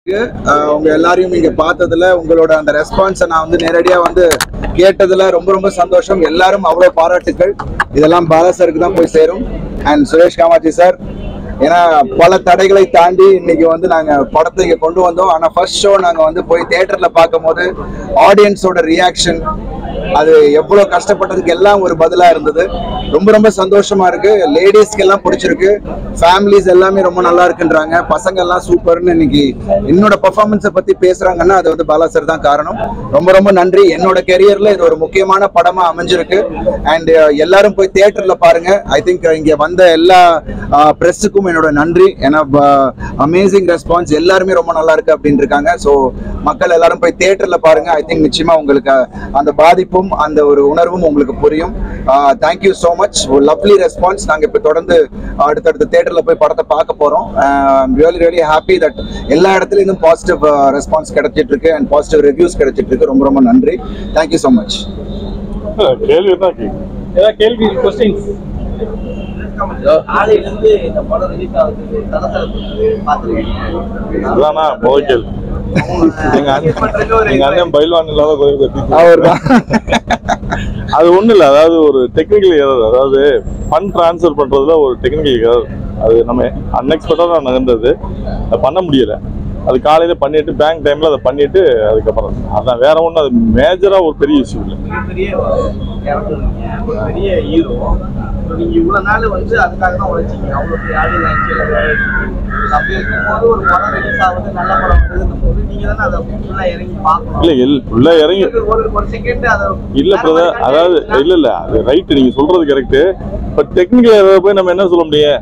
உங்க எல்லாரையும் இங்க பார்த்ததுல உங்களோட அந்த ரெஸ்பான்ஸை நான் வந்து நேரடியா வந்து கேட்டதுல ரொம்ப ரொம்ப சந்தோஷம். எல்லாரும் அவ்வளவு பாராட்டுக்கள். இதெல்லாம் பாலா சாருக்கு தான் போய் சேரும். அண்ட் சுரேஷ் காமாட்சி சார், ஏன்னா பல தடைகளை தாண்டி இன்னைக்கு வந்து நாங்க படத்தை இங்க கொண்டு வந்தோம். ஆனா ஃபர்ஸ்ட் ஷோ நாங்க வந்து போய் தியேட்டர்ல பார்க்கும் போது ஆடியன்ஸோட ரியாக்ஷன், அது எவ்வளவு கஷ்டப்பட்டதுக்கு எல்லாம் ஒரு பதிலா இருந்தது. ரொம்ப ரொம்ப சந்தோஷமா இருக்கு. லேடிஸ்க்கு எல்லாம் பிடிச்சிருக்கு, ஃபேமிலிஸ் எல்லாமே ரொம்ப நல்லா இருக்குன்றாங்க, பசங்க எல்லாம் சூப்பர்னு இன்னைக்கு என்னோட பெர்ஃபார்மன்ஸை பத்தி பேசுறாங்கன்னா அது வந்து பாலா சார் தான் காரணம். ரொம்ப ரொம்ப நன்றி. என்னோட கெரியர்ல இது ஒரு முக்கியமான படமா அமைஞ்சிருக்கு. அண்ட் எல்லாரும் போய் தியேட்டர்ல பாருங்க. ஐ திங்க் இங்க வந்த எல்லா பிரஸுக்கும் என்னோட நன்றி. ஏன்னா அமேசிங் ரெஸ்பான்ஸ், எல்லாருமே ரொம்ப நல்லா இருக்கு அப்படின்னு இருக்காங்க. ஸோ மக்கள் எல்லாரும் போய் தியேட்டர்ல பாருங்க. ஐ திங்க் நிச்சயமா உங்களுக்கு அந்த பாதிப்பும் அந்த ஒரு உணர்வும் உங்களுக்கு புரியும். Thank you so much. Lovely response. நாங்கள் இப்போ தொடர்ந்து அடுத்தடுத்த தியேட்டர்ல போய் படத்தை பார்க்க போறோம். ரியலி ரியலி ஹாப்பி தட் எல்லா இடத்துலையும் பாசிட்டிவ் ரெஸ்பான்ஸ் கிடைச்சிட்டு இருக்கு அண்ட் பாசிட்டிவ் ரிவ்யூஸ் கிடைச்சிட்டு இருக்கு. ரொம்ப ரொம்ப நன்றி. Thank you so much. கேள்வி கொஸ்டின்ஸ் ஆலையிலிருந்து இந்த படம் ரிலீஸ் ஆகுது அதானா போகல் எங்க அண்ணன் பயில்வான் இல்லாத அது ஒண்ணு இல்ல. அதாவது ஒரு டெக்னிக்கல் எரர், அதாவது ஃபண்ட் டிரான்ஸ்ஃபர் பண்றதுல ஒரு டெக்னிக்கல் எரர். அது நம்ம அன்எக்ஸ்பெக்டடா நகர்ந்தது, அதை பண்ண முடியல. அது காலையில பண்ணிட்டு பேங்க் டைம்ல அதை பண்ணிட்டு அதுக்கப்புறம் அதான், வேற ஒன்றும் அது மேஜரா ஒரு பெரிய இஷ்யூ இல்லை. பெரிய ஹீரோ நீங்க இவ்வளவு நாள் வந்து அதுக்காக தான் உழைச்சிங்க. அவ்வளவு பெரிய அப்படி இருக்கும்போது ஒரு படம் ரிலீஸ் ஆகுது, நல்ல படம் வருதுன்னு போது நீங்க தானே அதை ஃபுல்லா இறங்கி பார்க்கணும். இல்ல ஃபுல்லா இறங்கி ஒரு செகண்ட் அதை இல்ல பிரதர், அதாவது இல்ல அது ரைட், நீங்க சொல்றது கரெக்ட். பட் டெக்னிக்கல் எரரை போய் நம்ம என்ன சொல்ல முடியும்?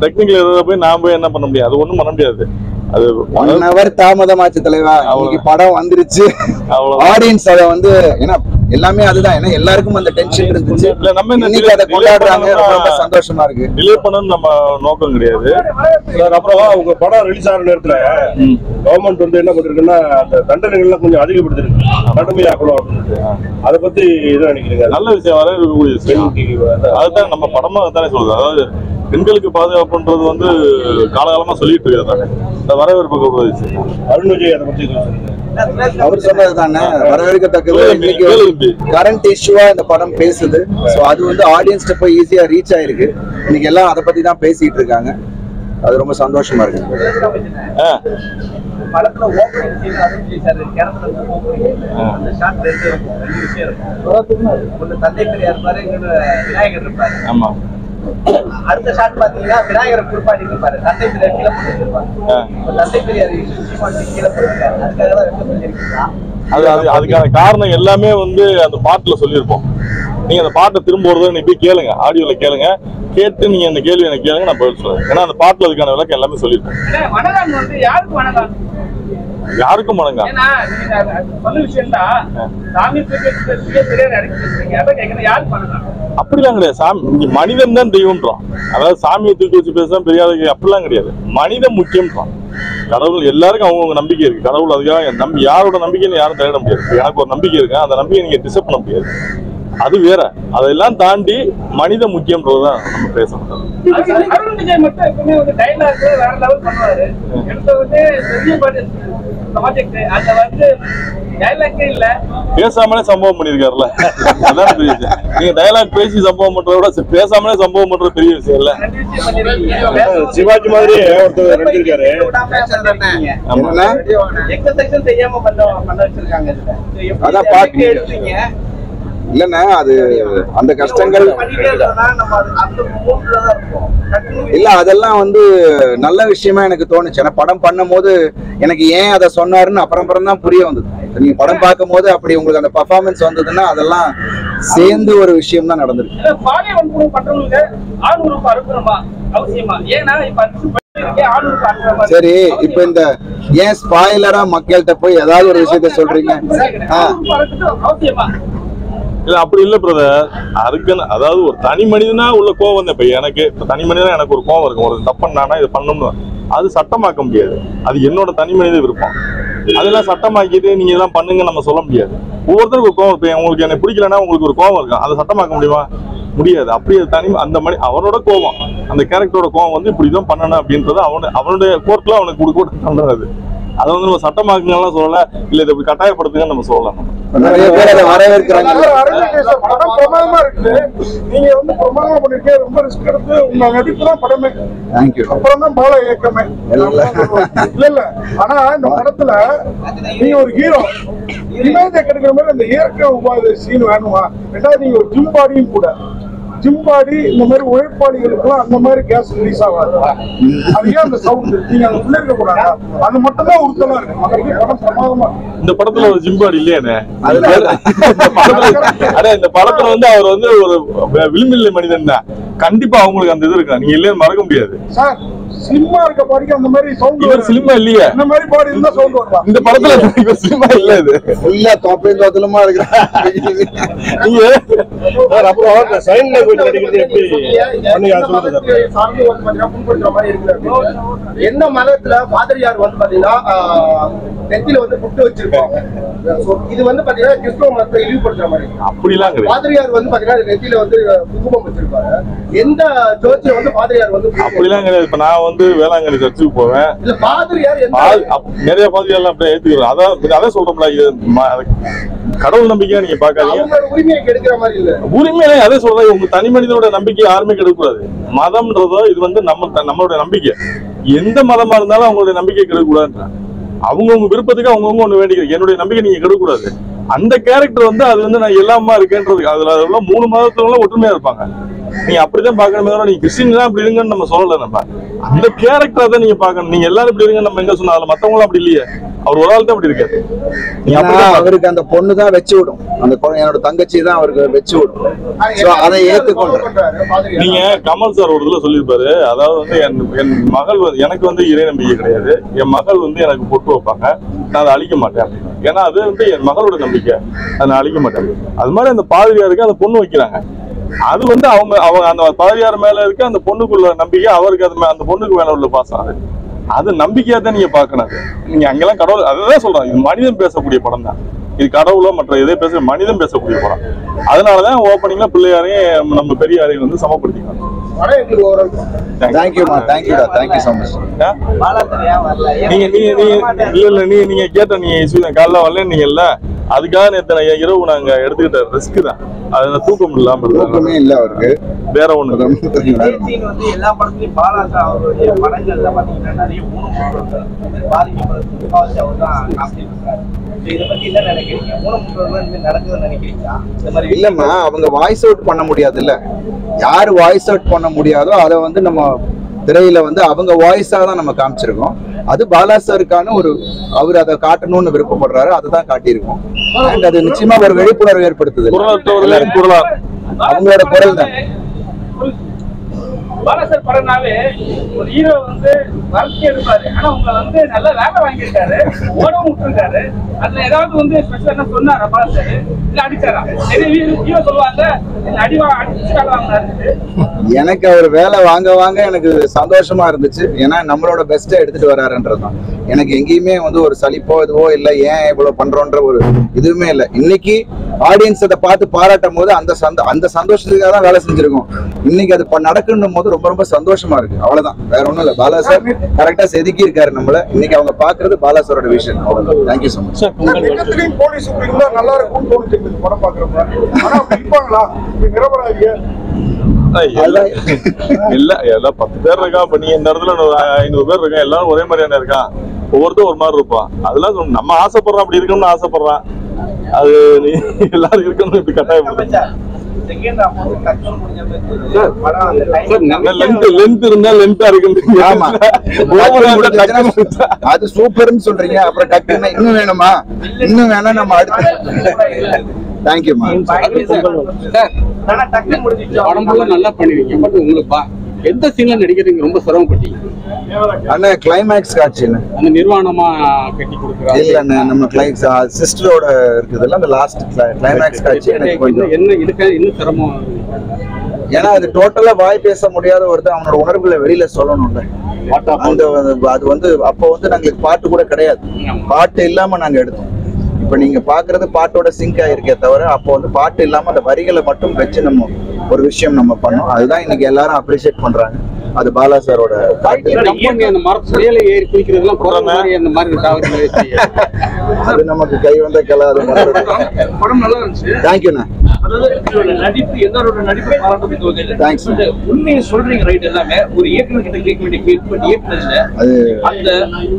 டெக்னிக்கல் எரரை போய் நான் போய் என்ன பண்ண முடியும்? அது ஒண்ணும் பண்ண முடியாது. அது 1 hour தாமதமாச்சு தலைவா. இன்னைக்கு படம் வந்துருச்சு. ஆடியன்ஸ் அதை வந்து ஏன்னா எல்லாமே அதுதான், ஏன்னா எல்லாருக்கும் அந்த டென்ஷன் இருந்துச்சு. இன்னைக்கு அதை கொண்டாடுறாங்க. ரொம்ப சந்தோஷமா இருக்கு. டிலே பண்ணணும் நம்ம நோக்கம் கிடையாது. அப்புறம் உங்க படம் ரிலீஸ் ஆகிற நேரத்துல கவர்மெண்ட் வந்து என்ன பண்ணிருக்குன்னா அந்த தண்டனைகள்லாம் கொஞ்சம் அதிகப்படுத்திருக்கு, கடுமையாக்கணும் அப்படின்னு. அதை பத்தி இதான் நினைக்கிறீங்க? நல்ல விஷயம், வரவேற்கக்கூடிய விஷயம். அதுதான் நம்ம படமா தானே சொல்லுது. அதாவது பெண்களுக்கு பாதுகாப்புன்றது வந்து காலகாலமா சொல்லிட்டு இருக்காரு. இந்த வரவேற்பு விஷயம். அருண் விஜய் அதை பத்தி அவர் சொன்னது தானே வரவேற்கத்தக்கது. இன்னைக்கு கரண்ட் இஷ்யூவா இந்த படம் பேசுது. சோ அது வந்து ஆடியன்ஸ்ட போய் ஈஸியா ரீச் ஆயிருக்கு. இன்னைக்கு எல்லாம் அதை பத்தி தான் பேசிட்டு இருக்காங்க. அது ரொம்ப சந்தோஷமா இருக்கு. படத்துல ஓப்பனிங் சீன் அருண் சார் கேரக்டர்ல ஓப்பனிங் அந்த ஷாட் ரெண்டு விஷயம் இருக்கும். ஒன்னு தந்தை பெரியார் பாரு, இன்னொரு விநாயகர் இருப்பாரு. ஆமா. அடுத்த ஷாட் பாத்தீங்கன்னா விநாயகரை குளிப்பாட்டி இருப்பாரு, தந்தை பெரியார் கீழே போட்டு இருப்பாரு. தந்தை பெரியார் கீழே போட்டுருக்காரு. அதுக்காக தான் ரெண்டு சொல்லியிருக்கீங்களா? அதுக்கான காரணம் எல்லாமே வந்து அந்த பாட்டுல சொல்லியிருப்போம். நீங்க அந்த பாட்டை திரும்ப ஒரு நீ போய் கேளுங்க, ஆடியோல கேளுங்க. கேட்டு நீங்க அந்த கேள்வி எனக்கு கேளுங்க, நான் பதில் சொல்றேன். ஏன்னா அந்த பாட்டுல அதுக்கான விளக்கம் எல்லாமே சொல்லியிருப்போம். யாருக்கும் வணங்க அப்படிலாம் கிடையாது. சாமி மனிதன் தான் தெய்வம்ன்றான். அதாவது சாமியை தூக்கி வச்சு பேச பெரியாருக்கு அப்படிலாம் கிடையாது. மனிதன் முக்கியம்ன்றான். கடவுள் எல்லாருக்கும் அவங்கவுங்க நம்பிக்கை இருக்கு. கடவுள் அதுக்காக யாரோட நம்பிக்கைன்னு யாரும் தேட முடியாது. எனக்கு ஒரு நம்பிக்கை இருக்கு, அந்த நம்பிக்கை நீங்க டிஸ்டர்ப் பண்ண முடியாது. அது வேற. அதெல்லாம் தாண்டி மனித முக்கியம்ன்றதுதான் நம்ம பேசணும். பேசாமலே சம்பவம் பண்ணிருக்காருல்ல, அதான் பெரிய விஷயம். நீங்க டயலாக் பேசி சம்பவம் பண்றத விட பேசாமலே சம்பவம் பண்றது பெரிய விஷயம் இல்ல. சிவாஜி மாதிரி ஒருத்தர் நடிச்சிருக்காரு. அதான் பாட்டு இல்லன்னா அது அந்த கஷ்டங்கள் இல்ல, அதெல்லாம் வந்து நல்ல விஷயமா எனக்கு தோணுச்சு. ஏன்னா படம் பண்ணும் போது எனக்கு ஏன் அதை சொன்னாருன்னு அப்புறம் தான் புரிய வந்தது. நீங்க படம் பார்க்கும் போது அப்படி உங்களுக்கு அந்த பெர்ஃபார்மன்ஸ் வந்ததுன்னா அதெல்லாம் சேர்ந்து ஒரு விஷயம் தான் நடந்திருக்கு. சரி, இப்ப இந்த ஏன் ஸ்பாயிலரா மக்கள்கிட்ட போய் ஏதாவது ஒரு விஷயத்த சொல்றீங்க? இல்ல அப்படி இல்ல பிரதர். அதுக்குன்னு அதாவது ஒரு தனி மனிதனா உள்ள கோவம் தான். இப்ப எனக்கு தனி மனிதனா எனக்கு ஒரு கோவம் இருக்கும். ஒரு தப்புனானா இதை பண்ணணும்னு அது சட்டமாக்க முடியாது. அது என்னோட தனி மனித விருப்பம். அதெல்லாம் சட்டமாக்கிட்டு நீங்க எல்லாம் பண்ணுங்க நம்ம சொல்ல முடியாது. ஒவ்வொருத்தருக்கும் ஒரு கோவம் இருப்பேன். உங்களுக்கு எனக்கு பிடிக்கலன்னா உங்களுக்கு ஒரு கோவம் இருக்கும். அதை சட்டமாக்க முடியுமா? முடியாது. அப்படியே தனி அந்த மணி அவனோட கோவம், அந்த கேரக்டரோட கோவம் வந்து இப்படிதான் பண்ணணும் அப்படின்றது அவனுடைய கோர்ட்ல அவனுக்கு கொடுக்க பண்றது. அதை வந்து நம்ம சட்டமாக்குங்கலாம் சொல்லல, இல்ல இதை இப்படி கட்டாயப்படுத்துங்கன்னு நம்ம சொல்லலாம். நிறைய பேர் அதை வரவேற்கிறாங்க. படம் பிரமாதமா இருக்கு. நீங்க வந்து பிரமாதமா பண்ணிருக்கீங்க. ரொம்ப ரிஸ்க் எடுத்து உங்க நடிப்பு தான் படமே. தேங்க்யூ. அப்புறம் தான் பால இயக்கமே. இல்ல ஆனா இந்த படத்துல நீங்க ஒரு ஹீரோ இமேஜ் கிடைக்கிற மாதிரி அந்த இயற்கை உபாதை சீன் வேணுமா? ரெண்டாவது நீங்க ஒரு ஜிம் பாடியும் கூட. ஜிம் பாடி இந்த மாதிரி உழைப்பாளிகளுக்குலாம் அந்த மாதிரி கேஸ் ரிலீஸ் ஆகாது. அது ஏன் அந்த சவுண்ட் நீங்க அதை சொல்லிருக்க கூடாது. அது மட்டும் தான் உறுத்தலா இருக்கு. மற்றபடி படம் பிரமாதமா இந்த படத்துல ஒரு ஜிம்பாடி இல்லையானே? இந்த படத்துல வந்து அவர் வந்து ஒரு விளிம்பில்லை மனிதன் தான். கண்டிப்பா அவங்களுக்கு அந்த இது இருக்கு, நீங்க இல்லைன்னு மறக்க முடியாது. சார் சினிமா இருக்க பாடிக்கு அந்த மாதிரி சவுண்ட் இவர் சினிமா இல்லையே, இந்த மாதிரி பாடி இருந்தா சவுண்ட் வரலாம். இந்த படத்துல இவர் சினிமா இல்ல, இது ஃபுல்லா காப்பி தோத்தலமா இருக்கு. நீங்க அப்புறம் சைன் லாங்குவேஜ் நடிக்கிறது எப்படி பண்ணி சொல்லுங்க சார். என்ன மதத்துல பாதிரியார் வந்து பாத்தீங்கன்னா நெத்தியில வந்து புட்டு வச்சிருப்பாங்க. இது வந்து பாத்தீங்கன்னா கிறிஸ்தவ மதத்தை இழிவுபடுத்துற மாதிரி. அப்படிலாம் கிடையாது. பாதிரியார் வந்து பாத்தீங்கன்னா நெத்தியில வந்து குங்குமம் வச்சிருப்பாங்க. எந்த சர்ச்ல வந்து பாதிரியார் வந்து அப்படிலாம் கிடையாது. இப்ப நான் வந்து வேளாங்கண்ணி சர்ச்சுக்கு போவேன். இல்ல பாதிரியார் நிறைய பாதிரியார் அப்படியே ஏத்துக்கிறோம். அதான் சொல்றோம்ல, இது கடவுள் நம்பிக்கையா நீங்க பாக்காதீங்க. அவங்களோட உரிமையை கெடுக்கிற மாதிரி இல்ல. உரிமையில அதே சொல்றேன், உங்க தனி மனிதனோட நம்பிக்கை யாருமே கெடுக்கக்கூடாது. மதம்ன்றதோ இது வந்து நம்மளோட நம்பிக்கை. எந்த மதமா இருந்தாலும் அவங்களுடைய நம்பிக்கை கெடுக்கக்கூடாதுன்ற அவங்கவுங்க விருப்பத்துக்கு அவங்கவுங்க ஒண்ணு வேண்டிக்கிறேன். என்னுடைய நம்பிக்கை நீங்க கெடுக்கக்கூடாது. அந்த கேரக்டர் வந்து அது வந்து நான் எல்லாமா இருக்கேன்றதுக்கு அதுல 3 மதத்துல ஒற்றுமையா இருப்பாங்க. நீங்க அப்படிதான் பாக்கணுமே தவிர நீங்க கிறிஸ்டின் தான் இப்படி இருங்கன்னு நம்ம சொல்லல. நம்ம அந்த கேரக்டரை தான் நீங்க பாக்கணும். நீங்க எல்லாரும் இப்படி இருங்க நம்ம எங்க சொன்னா அதுல மத்தவங்களும் அப்படி இல்லையே. அவர் ஒரு ஆள் தான் அப்படி இருக்காரு. அவருக்கு அந்த பொண்ணு தான் வச்சு விடும். அந்த என்னோட தங்கச்சி தான் அவருக்கு வச்சு விடும். அதை ஏத்துக்கொண்டாரு. நீங்க கமல் சார் ஒரு இதுல சொல்லியிருப்பாரு, அதாவது வந்து என் மகள் வந்து எனக்கு வந்து இறை நம்பிக்கை கிடையாது. என் மகள் வந்து எனக்கு பொட்டு வைப்பாங்க, நான் அதை அழிக்க மாட்டேன் அப்படின்னு. ஏன்னா அது வந்து என் மகளோட நம்பிக்கை, அதை நான் அழிக்க மாட்டேன். அது மாதிரி அந்த பாதிரியாருக்கு அந்த பொண்ணு வைக்கிறாங்க. அது வந்து அவங்க அந்த பாதிரியார் மேல இருக்க அந்த பொண்ணுக்குள்ள நம்பிக்கை, அவருக்கு அந்த பொண்ணுக்கு மேல உள்ள பாசம். அது நம்பிக்கையா தான் நீங்க பாக்கணும். நீங்க அங்கெல்லாம் கடவுள் அதான் சொல்றாங்க, இது மனிதன் பேசக்கூடிய படம் தான். இது கடவுளோ மற்ற எதை பேச மனிதன் பேசக்கூடிய படம். அதனாலதான் ஓப்பனிங்ல பிள்ளையாரையும் நம்ம பெரியாரையும் வந்து சமப்படுத்திக்கலாம். நீங்க கேட்ட நீங்க காலைல வரல அதுக்காக நேத்து இரவு நாங்க எடுத்துக்கிட்ட ரிஸ்க் தான். அது தூக்கம் இல்லாம இல்ல அவருக்கு வேற ஒண்ணு. எல்லா படத்துலயும் பாலாஜி அவருடைய படங்கள்ல பாத்தீங்கன்னா நிறைய இல்லம்மா, அவங்க வாய்ஸ் அவுட் பண்ண முடியாது. இல்ல யாரு வாய்ஸ் அவுட் பண்ண முடியாதோ அதை வந்து நம்ம திரையில வந்து அவங்க வாய்ஸா தான் நம்ம காமிச்சிருக்கோம். அது பாலா சாருக்கான ஒரு அவர் அதை காட்டணும்னு விருப்பப்படுறாரு, அதுதான் காட்டியிருக்கோம். அண்ட் அது நிச்சயமா ஒரு விழிப்புணர்வு ஏற்படுத்துது. அவங்களோட குரல் தான். பாலாசர் படம்னாவே ஒரு ஹீரோ வந்து வளர்ச்சி எடுப்பாரு. ஆனா உங்களை வந்து நல்ல வேலை வாங்கியிருக்காரு, ஓடவும் விட்டுருக்காரு. அதுல ஏதாவது வந்து ஸ்பெஷல் என்ன சொன்னாரா பாலாசர்? இல்ல அடிச்சாரா? நிறைய ஹீரோ சொல்லுவாங்க எனக்கு அவர் வேலை வாங்க வாங்க எனக்கு சந்தோஷமா இருந்துச்சு. ஏன்னா நம்மளோட பெஸ்ட்டை எடுத்துட்டு வராருன்றதுதான். எனக்கு எங்கேயுமே வந்து ஒரு சலிப்போ இதுவோ இல்லை, ஏன் இவ்வளவு பண்றோன்ற ஒரு இதுவுமே இல்லை. இன்னைக்கு ஆடியன்ஸ் அதை பார்த்து பாராட்டும் போது அந்த சந்தோஷத்துக்காக தான் வேலை செஞ்சிருக்கோம். இன்னைக்கு அது நடக்கணும் போது ரொம்ப ரொம்ப சந்தோஷமா இருக்கு. அவ்வளவுதான், வேற ஒண்ணும் இல்ல. பாலா சார் கரெக்டா செதுக்கி இருக்காரு நம்மள. இன்னைக்கு அவங்க பாக்குறது பாலா சாரோட விஷயம். அவ்வளவுதான். Thank you so much. போலீஸ் நல்லா இருக்கும் தோணுச்சு படம் பாக்குறப்ப. ஆனா இருப்பாங்களா நிரபராதிய இல்ல எல்லாம் 10 பேர் இருக்கா. இப்ப நீ இந்த இடத்துல 500 பேர் இருக்கா, எல்லாரும் ஒரே மாதிரியான இருக்கான். ஒவ்வொருத்தரும் ஒரு மாதிரி இருப்பான். அதெல்லாம் நம்ம ஆசைப்படுறோம் அப்படி இருக்கணும்னு ஆசைப்படுறான். அது நீ எல்லாரும் இருக்கணும் இப்படி கட்டாயப்படுத்த. அது சூப்பர்னு சொல்றீங்க, அப்புறம் டக்குன்னு இன்னும் வேணுமா, இன்னும் வேணா நம்ம அடுத்து. தேங்க்யூமா. படம் நல்லா பண்ணுவீங்க. பட் உங்களுக்கு எந்த சீன்ல நடிக்கிறீங்க ரொம்ப சிரமப்பட்டீங்க? அண்ணா கிளைமேக்ஸ் காட்சி அந்த நிர்வாணமா கட்டி கொடுக்குறாங்க. இல்ல அண்ணா, நம்ம சிஸ்டரோட இருக்குதுல்ல அந்த லாஸ்ட் கிளைமேக்ஸ் காட்சி எனக்கு கொஞ்சம் என்ன இதுக்கு இன்னும் சிரமம். ஏன்னா அது டோட்டலா வாய் பேச முடியாத ஒருத்தர் அவனோட உணர்வுகளை வெளியில சொல்லணும்ல. அது வந்து அப்போ வந்து நாங்களுக்கு பாட்டு கூட கிடையாது. பாட்டு இல்லாம நாங்க எடுத்தோம். இப்ப நீங்க பாக்குறது பாட்டோட சிங்க் ஆயிருக்கே தவிர அப்போ வந்து பாட்டு இல்லாம அந்த வரிகளை மட்டும் வச்சு நம்ம ஒரு விஷயம் நம்ம பண்ணோம். அதுதான் இன்னைக்கு எல்லாரும் அப்ரிஷியேட் பண்றாங்க. அது பாலா சாரோட அந்த மரத்து மேலே ஏறி குளிக்கிறதுலாம் குரல் மாதிரி அந்த மாதிரி தவறு அது நமக்கு கை வந்த கலை அது படம் நல்லா இருந்துச்சு. தேங்க்யூண்ணா. அதாவது இவரோட நடிப்பு எல்லாரோட நடிப்பு பாராட்டக்கூடிய Thanks. உண்மையை சொல்றீங்க ரைட். எல்லாமே ஒரு இயக்குனர் கிட்ட கேட்க வேண்டிய கேள்வி. பட் இயக்குனர்ல அந்த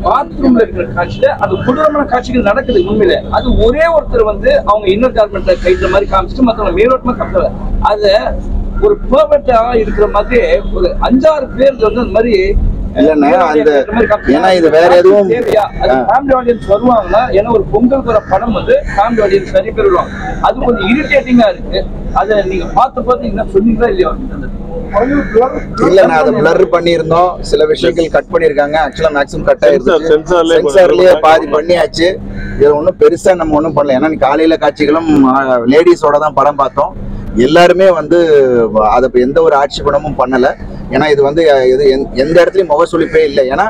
பாத்ரூம்ல இருக்கிற காட்சியில அது கொடூரமான காட்சிகள் நடக்குது உண்மையில. அது ஒரே ஒருத்தர் வந்து அவங்க இன்னர் கார்மெண்ட்ல கைட்ல மாதிரி காமிச்சிட்டு மத்தவங்க மேலோட்டமா காமிச்சாங்க. அத ஒரு பெர்ஃபெக்ட்டா இருக்கிற மாதிரி ஒரு 5-6 பேர் வந்து அந்த மாதிரி இல்லன்னா அந்த ஏன்னா இது வேற எதுவும் ஃபேமிலி ஆடியன்ஸ் வருவாங்களா? ஏன்னா ஒரு பொங்கல் வர படம் வந்து ஃபேமிலி ஆடியன்ஸ் நிறைய பேர் வருவாங்க. அது கொஞ்சம் இரிட்டேட்டிங்கா இருக்கு. அதை நீங்க பார்த்து என்ன சொன்னீங்களா இல்லையா? இல்ல நான் அதை பிளர் பண்ணியிருந்தோம். சில விஷயங்கள் கட் பண்ணிருக்காங்க. ஆக்சுவலா மேக்ஸிமம் கட் ஆயிருச்சு. சென்சார்லயே பாதி பண்ணியாச்சு. இதுல ஒன்றும் பெருசா நம்ம ஒன்றும் பண்ணல. ஏன்னா காலையில காட்சிகளும் லேடிஸோட தான் படம் பார்த்தோம். எல்லாருமே வந்து அதை எந்த ஒரு ஆட்சேபனமும் பண்ணல. ஏன்னா இது வந்து எந்த இடத்துலயும் முகசுளிப்பே இல்லை. ஏன்னா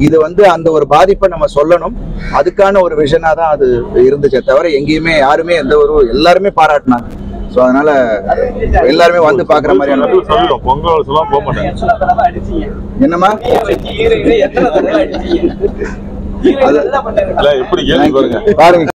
இது வந்து அந்த ஒரு பாதிப்பை நம்ம சொல்லணும். அதுக்கான ஒரு விஷனா தான் அது இருந்துச்சே தவிர எங்கேயுமே யாருமே எந்த ஒரு எல்லாருமே பாராட்டினாங்க. ஸோ அதனால எல்லாருமே வந்து பாக்குற மாதிரியான என்னமா எப்படி பாருங்க.